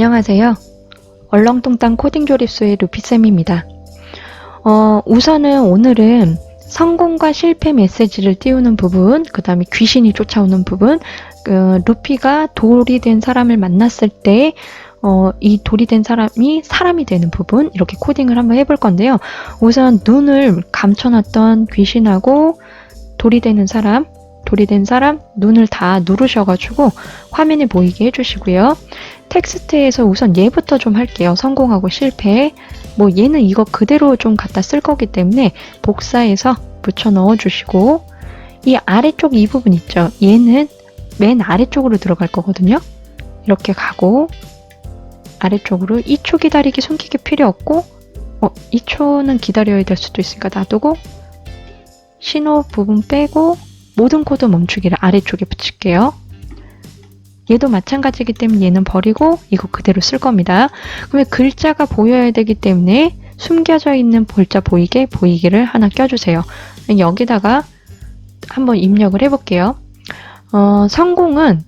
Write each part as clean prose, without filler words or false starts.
안녕하세요. 얼렁뚱땅 코딩 조립소의 루피쌤입니다. 우선은 오늘은 성공과 실패 메시지를 띄우는 부분, 그 다음에 귀신이 쫓아오는 부분, 루피가 돌이 된 사람을 만났을 때 이 돌이 된 사람이 되는 부분, 이렇게 코딩을 한번 해볼 건데요. 우선 눈을 감춰놨던 귀신하고 돌이 된 사람 눈을 다 누르셔가지고 화면에 보이게 해주시고요. 텍스트에서 우선 얘부터 좀 할게요. 성공하고 실패. 얘는 이거 그대로 좀 갖다 쓸 거기 때문에 복사해서 붙여 넣어주시고, 이 아래쪽 이 부분 있죠? 얘는 맨 아래쪽으로 들어갈 거거든요. 이렇게 가고 아래쪽으로 2초 기다리기 숨기기 필요 없고 2초는 기다려야 될 수도 있으니까 놔두고, 신호 부분 빼고 모든 코드 멈추기를 아래쪽에 붙일게요. 얘도 마찬가지이기 때문에 얘는 버리고 이거 그대로 쓸 겁니다. 그러면 글자가 보여야 되기 때문에 숨겨져 있는 글자 보이기를 하나 껴주세요. 여기다가 한번 입력을 해볼게요. 성공은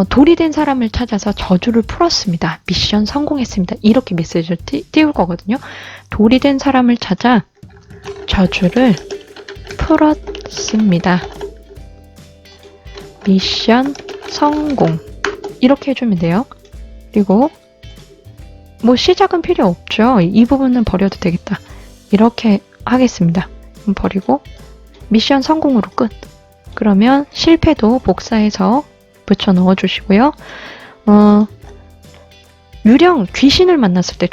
돌이 된 사람을 찾아서 저주를 풀었습니다. 미션 성공했습니다. 이렇게 메시지를 띄울 거거든요. 돌이 된 사람을 찾아 저주를 풀었습니다. 미션 성공. 이렇게 해주면 돼요. 그리고 시작은 필요 없죠. 이 부분은 버려도 되겠다. 이렇게 하겠습니다. 버리고 미션 성공으로 끝. 그러면 실패도 복사해서 붙여 넣어주시고요. 유령 귀신을 만났을 때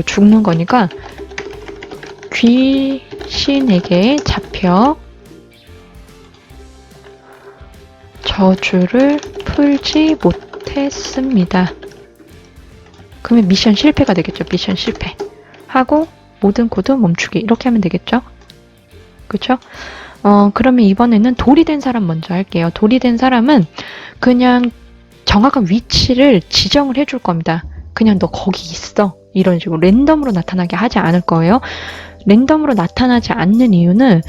죽는 거니까 귀신에게 잡혀 저주를 풀지 못했습니다. 그러면 미션 실패가 되겠죠. 미션 실패. 하고 모든 코드 멈추기. 이렇게 하면 되겠죠. 그쵸? 그러면 이번에는 돌이 된 사람 먼저 할게요. 돌이 된 사람은 그냥 정확한 위치를 지정을 해줄 겁니다. 그냥 너 거기 있어. 이런 식으로 랜덤으로 나타나게 하지 않을 거예요. 랜덤으로 나타나지 않는 이유는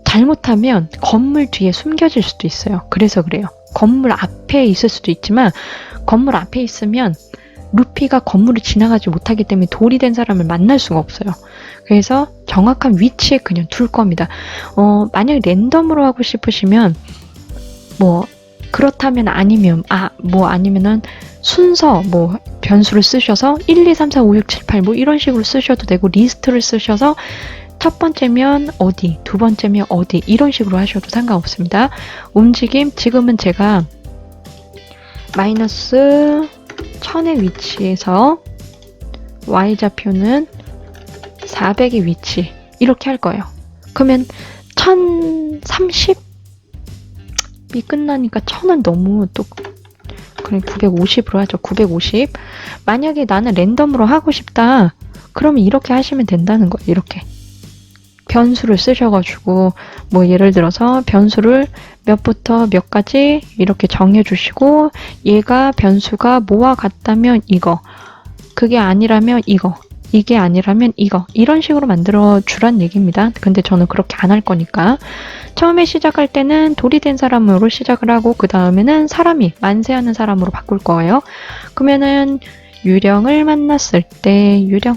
잘못하면 건물 뒤에 숨겨질 수도 있어요. 그래서 그래요. 건물 앞에 있을 수도 있지만 건물 앞에 있으면 루피가 건물을 지나가지 못하기 때문에 돌이 된 사람을 만날 수가 없어요. 그래서 정확한 위치에 그냥 둘 겁니다. 만약에 랜덤으로 하고 싶으시면 그렇다면 아니면은 순서 변수를 쓰셔서 1, 2, 3, 4, 5, 6, 7, 8 이런 식으로 쓰셔도 되고, 리스트를 쓰셔서 첫 번째면 어디, 두 번째면 어디, 이런 식으로 하셔도 상관없습니다. 움직임, 지금은 제가 마이너스 1000의 위치에서 y좌표는 400의 위치, 이렇게 할 거예요. 그러면 1030이 끝나니까 1000은 너무 그럼 950으로 하죠. 950. 만약에 나는 랜덤으로 하고 싶다, 그러면 이렇게 하시면 된다는 거예요. 이렇게 변수를 쓰셔가지고 예를 들어서 변수를 몇부터 몇까지 이렇게 정해주시고, 얘가 변수가 뭐와 같다면 이거, 그게 아니라면 이거, 이게 아니라면 이거, 이런 식으로 만들어 주란 얘기입니다. 근데 저는 그렇게 안 할 거니까 처음에 시작할 때는 돌이 된 사람으로 시작을 하고, 그 다음에는 사람이 만세하는 사람으로 바꿀 거예요. 그러면은 유령을 만났을 때 유령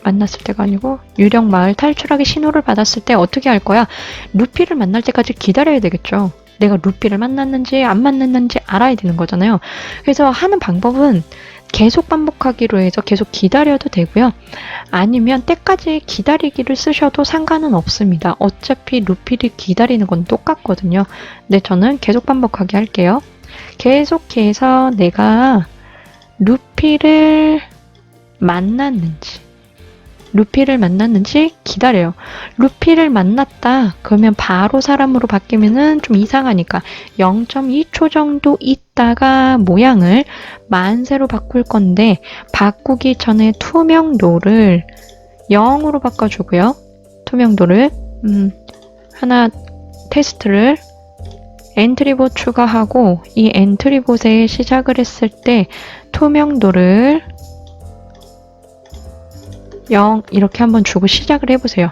만났을 때가 아니고 유령 마을 탈출하기 신호를 받았을 때 어떻게 할 거야? 루피를 만날 때까지 기다려야 되겠죠. 내가 루피를 만났는지 안 만났는지 알아야 되는 거잖아요. 그래서 하는 방법은 계속 반복하기로 해서 계속 기다려도 되고요. 아니면 때까지 기다리기를 쓰셔도 상관은 없습니다. 어차피 루피를 기다리는 건 똑같거든요. 근데 저는 계속 반복하게 할게요. 계속해서 내가 루피를 만났는지 기다려요. 루피를 만났다 그러면 바로 사람으로 바뀌면은 좀 이상하니까 0.2초 정도 있다가 모양을 만세로 바꿀 건데, 바꾸기 전에 투명도를 0으로 바꿔주고요. 투명도를 하나 테스트를 엔트리봇 추가하고, 이 엔트리봇에 시작을 했을 때 투명도를 0 이렇게 한번 주고 시작을 해보세요.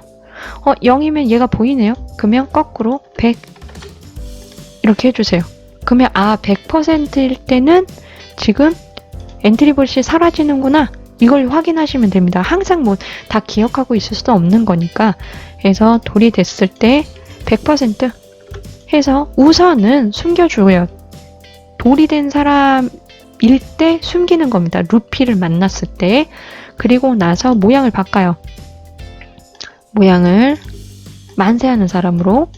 0이면 얘가 보이네요. 그러면 거꾸로 100 이렇게 해주세요. 그러면 100%일 때는 지금 엔트리볼이 사라지는구나. 이걸 확인하시면 됩니다. 항상 뭐 다 기억하고 있을 수도 없는 거니까. 그래서 돌이 됐을 때 100% 해서 우선은 숨겨줘요. 돌이 된 사람일 때 숨기는 겁니다. 루피를 만났을 때. 그리고 나서 모양을 바꿔요. 모양을 만세하는 사람으로.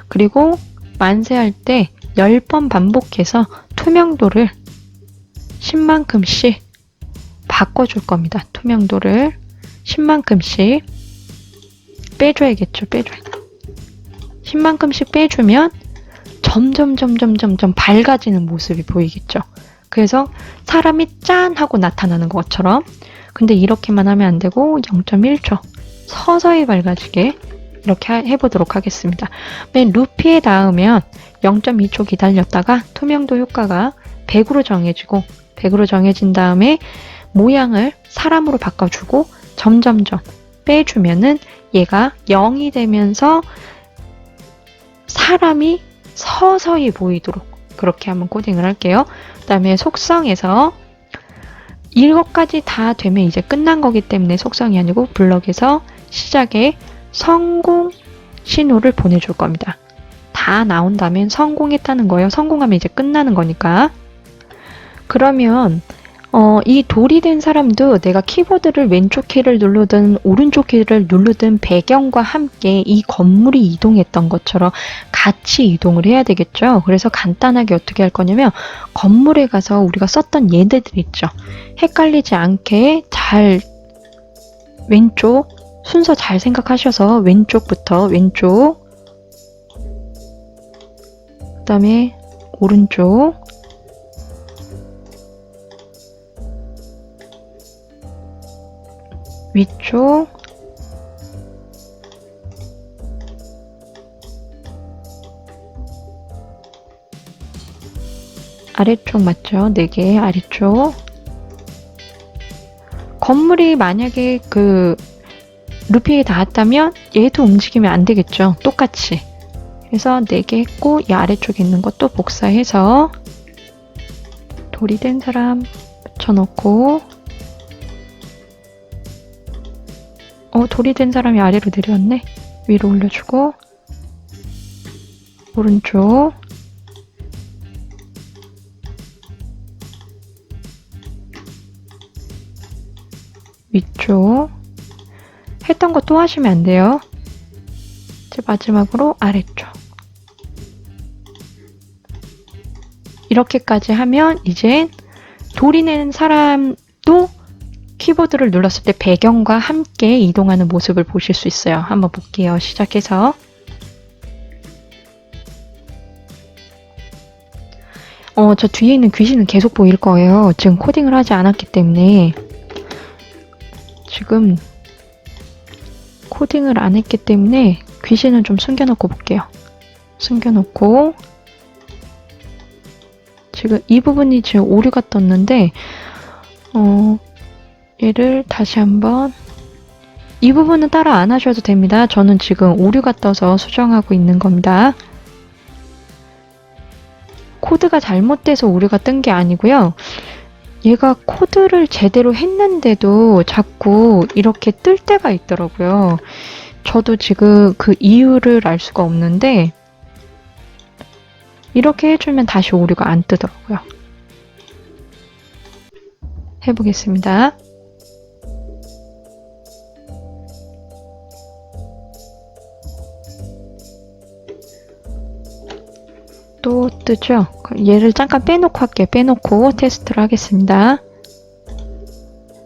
그리고 만세할 때 10번 반복해서 투명도를 10만큼씩 바꿔줄 겁니다. 투명도를 10만큼씩 빼줘야겠죠. 10만큼씩 빼주면 점점 밝아지는 모습이 보이겠죠. 그래서 사람이 짠 하고 나타나는 것처럼. 근데 이렇게만 하면 안 되고 0.1초 서서히 밝아지게 이렇게 해보도록 하겠습니다. 맨 루피에 닿으면 0.2초 기다렸다가 투명도 효과가 100으로 정해지고 100으로 정해진 다음에 모양을 사람으로 바꿔주고 점점점 빼주면은 얘가 0이 되면서 사람이 서서히 보이도록 그렇게 한번 코딩을 할게요. 그 다음에 속성에서 이것까지 다 되면 이제 끝난 거기 때문에 속성이 아니고 블럭에서 시작에 성공 신호를 보내줄 겁니다. 다 나온다면 성공했다는 거예요. 성공하면 이제 끝나는 거니까. 그러면 이 돌이 된 사람도 내가 키보드를 왼쪽 키를 누르든 오른쪽 키를 누르든 배경과 함께 이 건물이 이동했던 것처럼 같이 이동을 해야 되겠죠. 그래서 간단하게 어떻게 할 거냐면 건물에 가서 우리가 썼던 얘네들 있죠. 헷갈리지 않게 잘 왼쪽 순서 잘 생각하셔서 왼쪽부터 왼쪽 그 다음에 오른쪽 위쪽 아래쪽 맞죠? 4개 아래쪽 건물이 만약에 그 루피에 닿았다면 얘도 움직이면 안 되겠죠. 똑같이 그래서 4개 했고 이 아래쪽에 있는 것도 복사해서 돌이 된 사람 붙여놓고 돌이 된 사람이 아래로 내려왔네. 위로 올려주고 오른쪽 위쪽 했던 거 또 하시면 안 돼요. 이제 마지막으로 아래쪽 이렇게까지 하면 이제 돌이 낸 사람도 키보드를 눌렀을 때 배경과 함께 이동하는 모습을 보실 수 있어요. 한번 볼게요. 시작해서 저 뒤에 있는 귀신은 계속 보일 거예요. 지금 코딩을 하지 않았기 때문에 지금 코딩을 안 했기 때문에 귀신은 좀 숨겨놓고 볼게요. 숨겨놓고 지금 이 부분이 지금 오류가 떴는데 얘를 다시 한번 이 부분은 따라 안 하셔도 됩니다. 저는 지금 오류가 떠서 수정하고 있는 겁니다. 코드가 잘못돼서 오류가 뜬 게 아니고요. 얘가 코드를 제대로 했는데도 자꾸 이렇게 뜰 때가 있더라고요. 저도 지금 그 이유를 알 수가 없는데 이렇게 해주면 다시 오류가 안 뜨더라고요. 해보겠습니다. 또 뜨죠? 얘를 잠깐 빼놓고 할게요. 빼놓고 테스트를 하겠습니다.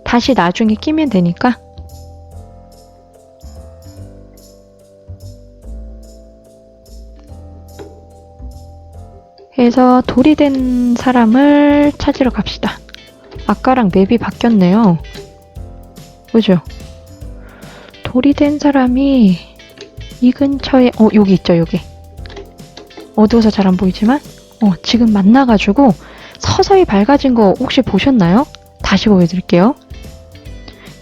다시 나중에 끼면 되니까. 해서 돌이 된 사람을 찾으러 갑시다. 아까랑 맵이 바뀌었네요. 그죠? 돌이 된 사람이 이 근처에 여기 있죠. 여기. 어두워서 잘 안 보이지만 지금 만나가지고 서서히 밝아진 거 혹시 보셨나요? 다시 보여드릴게요.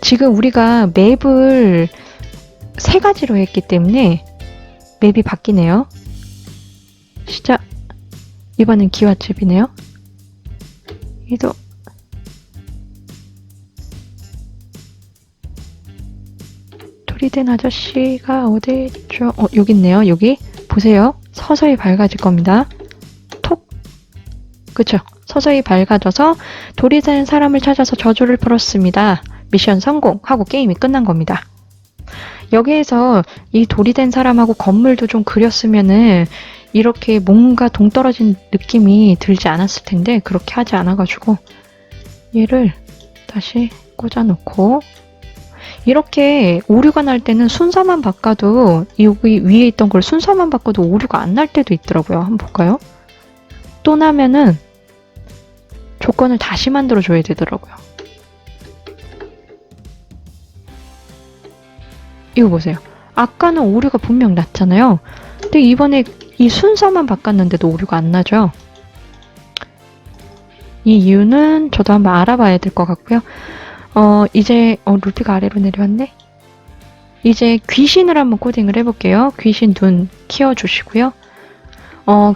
지금 우리가 맵을 3가지로 했기 때문에 맵이 바뀌네요. 시작. 이번엔 기와집이네요. 이도 돌이 된 아저씨가 어디 있죠? 여기 있네요. 여기 보세요. 서서히 밝아질 겁니다. 톡. 그쵸? 서서히 밝아져서 돌이 된 사람을 찾아서 저주를 풀었습니다. 미션 성공하고 게임이 끝난 겁니다. 여기에서 이 돌이 된 사람하고 건물도 좀 그렸으면은 이렇게 뭔가 동떨어진 느낌이 들지 않았을 텐데 그렇게 하지 않아가지고 얘를 다시 꽂아놓고 이렇게 오류가 날 때는 순서만 바꿔도 여기 위에 있던 걸 순서만 바꿔도 오류가 안 날 때도 있더라고요. 한번 볼까요? 또 나면은 조건을 다시 만들어줘야 되더라고요. 이거 보세요. 아까는 오류가 분명 났잖아요. 근데 이번에 이 순서만 바꿨는데도 오류가 안 나죠. 이 이유는 저도 한번 알아봐야 될 것 같고요. 이제 루피가 아래로 내려왔네. 이제 귀신을 한번 코딩을 해볼게요. 귀신 눈 키워주시고요.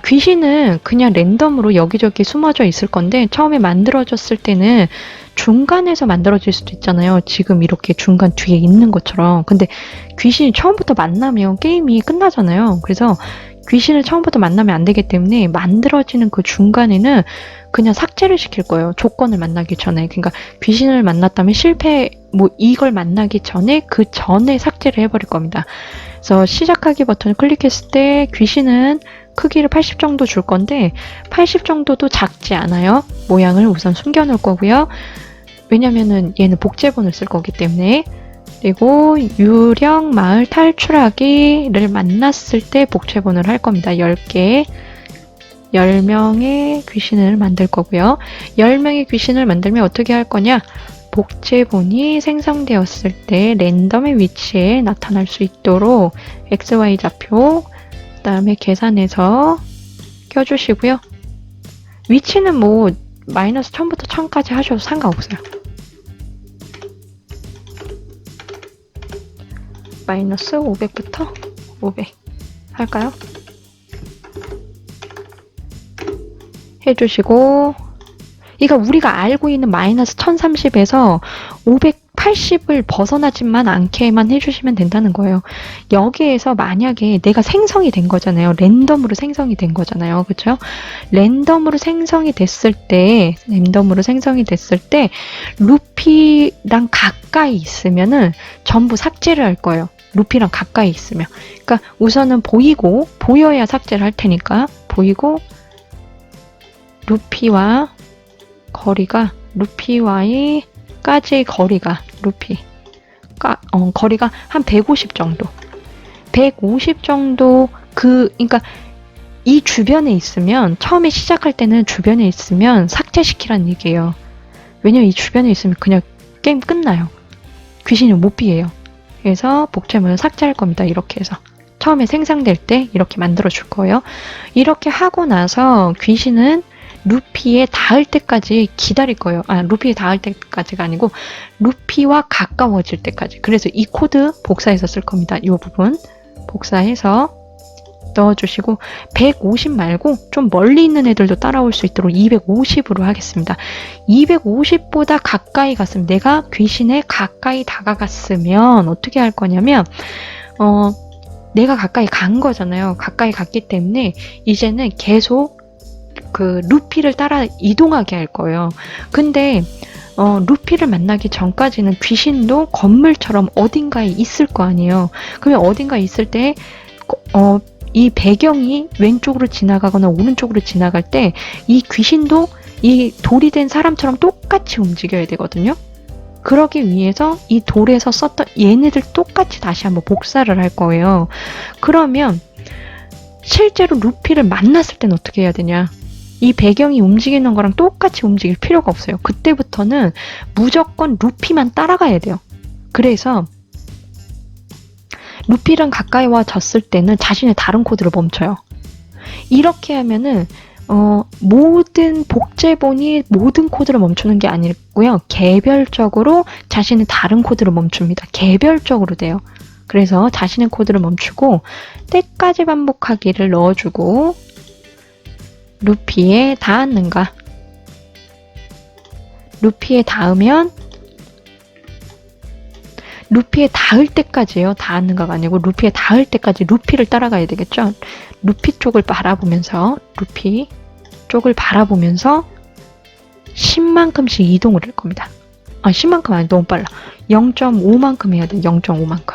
귀신은 그냥 랜덤으로 여기저기 숨어져 있을 건데 처음에 만들어졌을 때는 중간에서 만들어질 수도 있잖아요. 지금 이렇게 중간 뒤에 있는 것처럼. 근데 귀신이 처음부터 만나면 게임이 끝나잖아요. 그래서 귀신을 처음부터 만나면 안 되기 때문에 만들어지는 그 중간에는 그냥 삭제를 시킬 거예요. 조건을 만나기 전에. 그러니까 귀신을 만났다면 실패, 이걸 만나기 전에 그 전에 삭제를 해버릴 겁니다. 그래서 시작하기 버튼을 클릭했을 때 귀신은 크기를 80 정도 줄 건데 80 정도도 작지 않아요. 모양을 우선 숨겨놓을 거고요. 왜냐면은 얘는 복제본을 쓸 거기 때문에. 그리고 유령 마을 탈출하기를 만났을 때 복제본을 할 겁니다. 10개. 10명의 귀신을 만들 거고요. 10명의 귀신을 만들면 어떻게 할 거냐? 복제본이 생성되었을 때 랜덤의 위치에 나타날 수 있도록 XY 좌표 그 다음에 계산해서 껴주시고요. 위치는 마이너스 1000부터 1000까지 하셔도 상관없어요. 마이너스 500부터 500 할까요? 해주시고 이거 우리가 알고 있는 마이너스 1030에서 580을 벗어나지만 않게만 해주시면 된다는 거예요. 여기에서 만약에 내가 생성이 된 거잖아요. 랜덤으로 생성이 된 거잖아요. 그렇죠? 랜덤으로 생성이 됐을 때 루피랑 가까이 있으면은 전부 삭제를 할 거예요. 루피랑 가까이 있으면. 그러니까 우선은 보여야 삭제를 할 테니까 보이고 루피와 거리가 루피와의까지 거리가 거리가 한 150 정도. 150 정도 그러니까 이 주변에 있으면 처음에 시작할 때는 주변에 있으면 삭제시키라는 얘기예요. 왜냐면 이 주변에 있으면 그냥 게임 끝나요. 귀신이 못 피해요. 그래서 복제문을 삭제할 겁니다. 이렇게 해서. 처음에 생성될 때 이렇게 만들어 줄 거예요. 이렇게 하고 나서 귀신은 루피에 닿을 때까지 기다릴 거예요. 루피에 닿을 때까지가 아니고 루피와 가까워질 때까지. 그래서 이 코드 복사해서 쓸 겁니다. 이 부분 복사해서 넣어주시고 150 말고 좀 멀리 있는 애들도 따라올 수 있도록 250으로 하겠습니다. 250보다 가까이 갔으면 내가 귀신에 가까이 다가갔으면 어떻게 할 거냐면 내가 가까이 간 거잖아요. 가까이 갔기 때문에 이제는 계속 그 루피를 따라 이동하게 할 거예요. 근데 루피를 만나기 전까지는 귀신도 건물처럼 어딘가에 있을 거 아니에요. 그러면 어딘가에 있을 때 이 배경이 왼쪽으로 지나가거나 오른쪽으로 지나갈 때 이 귀신도 이 돌이 된 사람처럼 똑같이 움직여야 되거든요. 그러기 위해서 이 돌에서 썼던 얘네들 똑같이 다시 한번 복사를 할 거예요. 그러면 실제로 루피를 만났을 때는 어떻게 해야 되냐? 이 배경이 움직이는 거랑 똑같이 움직일 필요가 없어요. 그때부터는 무조건 루피만 따라가야 돼요. 그래서 루피랑 가까이 와졌을 때는 자신의 다른 코드를 멈춰요. 이렇게 하면은 모든 복제본이 모든 코드를 멈추는 게 아니고요. 개별적으로 자신의 다른 코드를 멈춥니다. 개별적으로 돼요. 그래서 자신의 코드를 멈추고 때까지 반복하기를 넣어주고 루피에 닿았는가? 루피에 닿으면 루피에 닿을 때까지요. 닿았는가가 아니고 루피에 닿을 때까지 루피를 따라가야 되겠죠. 루피 쪽을 바라보면서 루피 쪽을 바라보면서 10만큼씩 이동을 할 겁니다. 10만큼 아니 너무 빨라. 0.5만큼 해야 돼. 0.5만큼.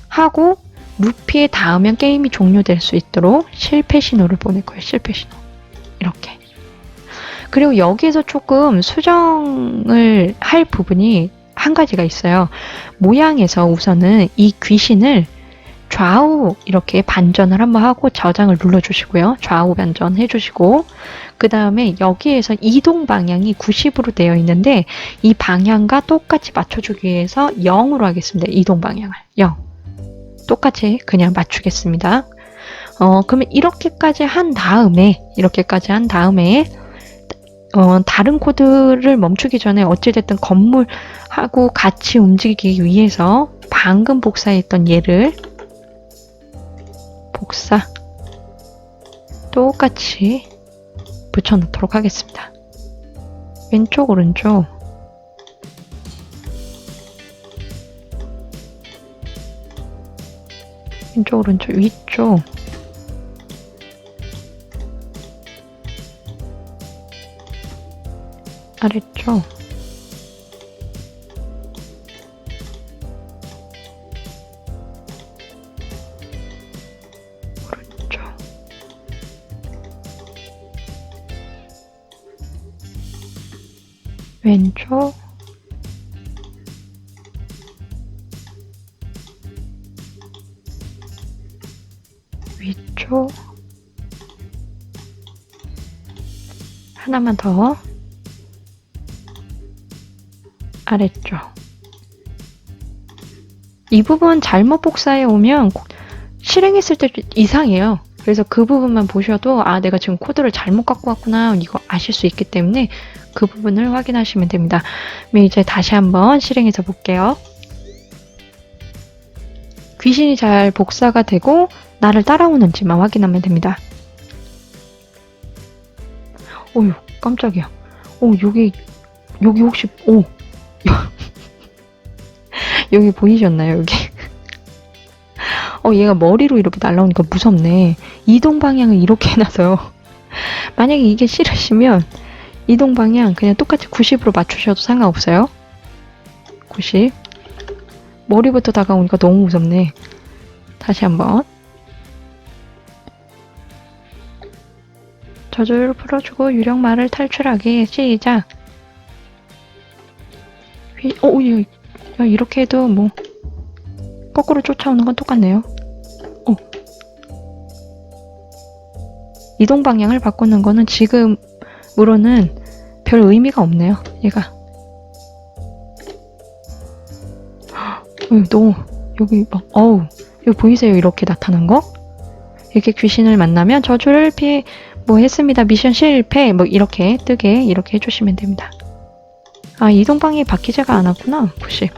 하고 루피에 닿으면 게임이 종료될 수 있도록 실패 신호를 보낼 거예요. 실패 신호. 이렇게. 그리고 여기에서 조금 수정을 할 부분이 한 가지가 있어요. 모양에서 우선은 이 귀신을 좌우 이렇게 반전을 한번 하고 저장을 눌러주시고요. 좌우 반전 해주시고 그 다음에 여기에서 이동 방향이 90으로 되어 있는데 이 방향과 똑같이 맞춰주기 위해서 0으로 하겠습니다. 이동 방향을 0. 똑같이 그냥 맞추겠습니다. 그러면 이렇게까지 한 다음에 다른 코드를 멈추기 전에 어찌됐든 건물하고 같이 움직이기 위해서 방금 복사했던 얘를 복사 똑같이 붙여놓도록 하겠습니다. 왼쪽 오른쪽 왼쪽 오른쪽 위쪽 아래쪽 오른쪽 왼쪽 위쪽 하나만 더 아래쪽 이 부분 잘못 복사해 오면 실행했을 때 이상해요. 그래서 그 부분만 보셔도 내가 지금 코드를 잘못 갖고 왔구나 이거 아실 수 있기 때문에 그 부분을 확인하시면 됩니다. 그럼 이제 다시 한번 실행해서 볼게요. 귀신이 잘 복사가 되고 나를 따라오는지만 확인하면 됩니다. 오유 깜짝이야. 여기 혹시 여기 보이셨나요? 여기 얘가 머리로 이렇게 날라오니까 무섭네. 이동 방향을 이렇게 해놔서요. 만약에 이게 싫으시면 이동 방향 그냥 똑같이 90으로 맞추셔도 상관없어요. 90 머리부터 다가오니까 너무 무섭네. 다시 한번 저주를 풀어주고 유령말을 탈출하기 시작. 야, 이렇게 해도 뭐 거꾸로 쫓아오는 건 똑같네요. 이동 방향을 바꾸는 거는 지금으로는 별 의미가 없네요. 얘가 너무 여기 막 여기 보이세요? 이렇게 나타난 거? 이렇게 귀신을 만나면 저주를 피해 했습니다. 미션 실패 이렇게 뜨게 이렇게 해주시면 됩니다. 이동 방향이 바뀌지가 않았구나. 90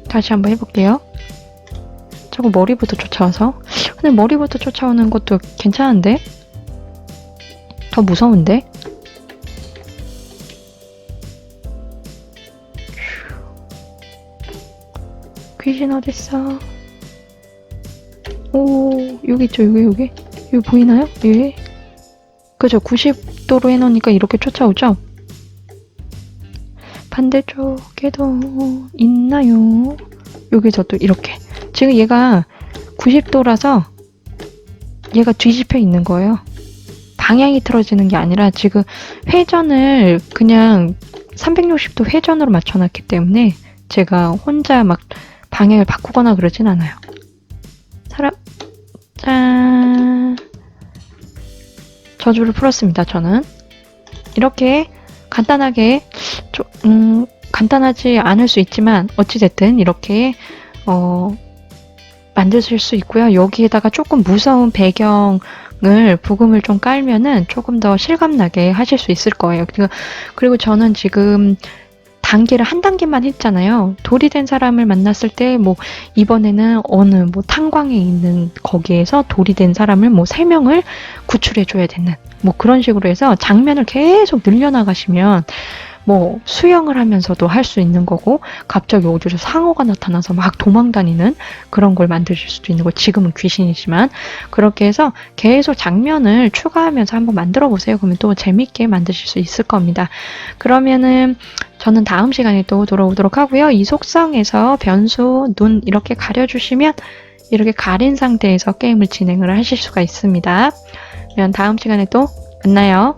다시 한번 해볼게요. 자꾸 머리부터 쫓아와서 근데 머리부터 쫓아오는 것도 괜찮은데? 더 무서운데? 귀신 어딨어? 여기 있죠. 여기 보이나요? 예. 그죠? 90도로 해놓으니까 이렇게 쫓아오죠? 반대쪽에도 있나요? 여기서 또 이렇게 지금 얘가 90도라서 얘가 뒤집혀 있는 거예요. 방향이 틀어지는 게 아니라 지금 회전을 그냥 360도 회전으로 맞춰놨기 때문에 제가 혼자 막 방향을 바꾸거나 그러진 않아요. 짠! 저주를 풀었습니다. 저는 이렇게 간단하게 간단하지 않을 수 있지만 어찌됐든 이렇게 만드실 수 있고요. 여기에다가 조금 무서운 배경을 부금을 좀 깔면은 조금 더 실감나게 하실 수 있을 거예요. 그리고 저는 지금 단계를 한 단계만 했잖아요. 돌이 된 사람을 만났을 때 뭐 이번에는 어느 뭐 탄광에 있는 거기에서 돌이 된 사람을 뭐 3명을 구출해 줘야 되는 뭐 그런 식으로 해서 장면을 계속 늘려나가시면 뭐 수영을 하면서도 할 수 있는 거고 갑자기 우주에서 상어가 나타나서 막 도망다니는 그런 걸 만드실 수도 있는 거. 지금은 귀신이지만 그렇게 해서 계속 장면을 추가하면서 한번 만들어 보세요. 그러면 또 재밌게 만드실 수 있을 겁니다. 그러면은 저는 다음 시간에 또 돌아오도록 하고요. 이 속성에서 변수, 눈 이렇게 가려주시면 이렇게 가린 상태에서 게임을 진행을 하실 수가 있습니다. 그러면 다음 시간에 또 만나요.